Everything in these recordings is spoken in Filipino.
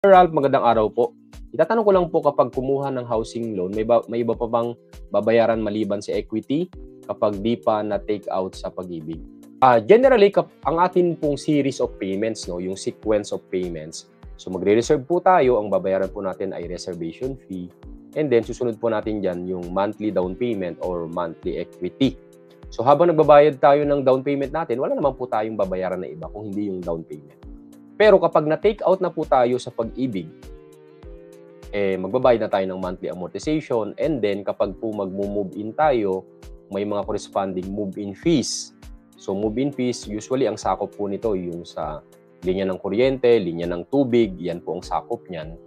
Sir Ralph, magandang araw po. Itatanong ko lang po kapag kumuha ng housing loan, may iba pa bang babayaran maliban sa equity kapag di pa na-take out sa pag-ibig? Generally, ang atin pong series of payments, no, yung sequence of payments, so magre-reserve po tayo, ang babayaran po natin ay reservation fee, and then susunod po natin dyan yung monthly down payment or monthly equity. So habang nagbabayad tayo ng down payment natin, wala naman po tayong babayaran na iba kung hindi yung down payment. Pero kapag na-take out na po tayo sa pag-ibig, magbabayad na tayo ng monthly amortization, and then kapag po mag-move in tayo, may mga corresponding move-in fees. So move-in fees, usually ang sakop po nito yung sa linya ng kuryente, linya ng tubig, yan po ang sakop niyan.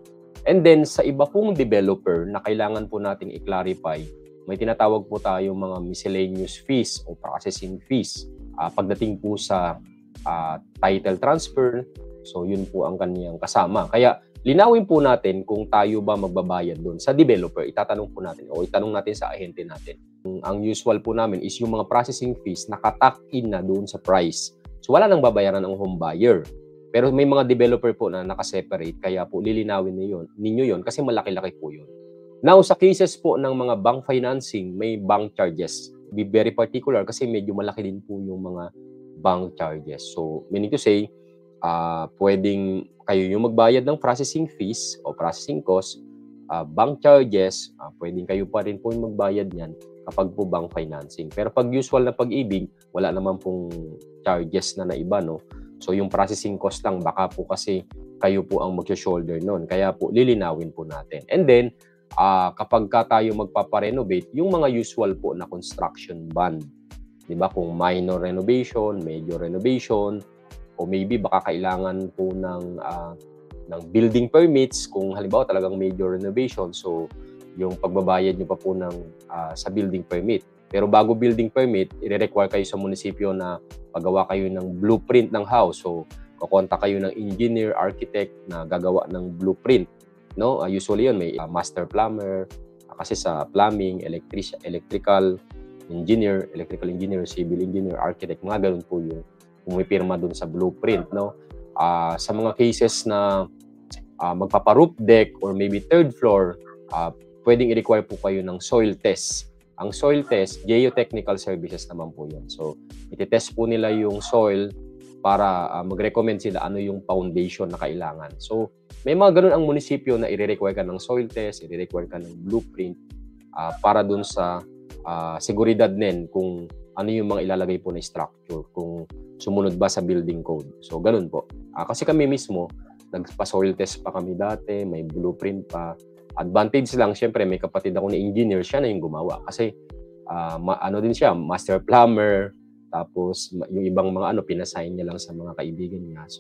And then sa iba pong developer na kailangan po nating i-clarify, may tinatawag po tayo mga miscellaneous fees o processing fees. Pagdating po sa title transfer, so yun po ang kaniyang kasama. Kaya linawin po natin kung tayo ba magbabayad doon sa developer. Itatanong po natin o itanong natin sa ahente natin. Ang usual po namin is yung mga processing fees nakatuck-in na doon sa price. So wala nang babayaran ang home buyer. Pero may mga developer po na nakaseparate, kaya po lilinawin ninyo yun kasi malaki-laki po yun. Now, sa cases po ng mga bank financing, may bank charges. Be very particular kasi medyo malaki din po yung mga bank charges. So, meaning to say, pwedeng kayo yung magbayad ng processing fees o processing cost, bank charges, pwedeng kayo pa rin po yung magbayad niyan kapag po bank financing. Pero pag usual na pag-ibig, wala naman pong charges na naiba, no? So yung processing cost lang, baka po kasi kayo po ang mag-shoulder nun. Kaya po lilinawin po natin. And then, kapag tayo magpaparenovate, yung mga usual po na construction bond, di ba? Kung minor renovation, major renovation, o maybe baka kailangan po ng building permits kung halimbawa talagang major renovation. So, yung pagbabayad nyo pa po sa building permit. Pero bago building permit, i-require kayo sa munisipyo na paggawa kayo ng blueprint ng house. So, kukontak kayo ng engineer, architect na gagawa ng blueprint. No? Usually yun, may master plumber, kasi sa plumbing, electrical engineer, civil engineer, architect, mga ganun po yung pumipirma dun sa blueprint. No? Sa mga cases na magpapa-roof deck or maybe third floor, pwedeng i-require po kayo ng soil test. Ang soil test, geotechnical services naman po yun. So, iti-test po nila yung soil para mag-recommend sila ano yung foundation na kailangan. So, may mga ganun ang munisipyo na i-require ka ng soil test, i-require ka ng blueprint para dun sa seguridad din kung ano yung mga ilalagay po na structure, kung sumunod ba sa building code. So, ganun po. Kasi kami mismo, nagpa-soil test pa kami dati, may blueprint pa. Advantage lang, syempre may kapatid ako na engineer, siya na yung gumawa. Kasi ano din siya, master plumber, tapos yung ibang mga pinasign niya lang sa mga kaibigan niya. So,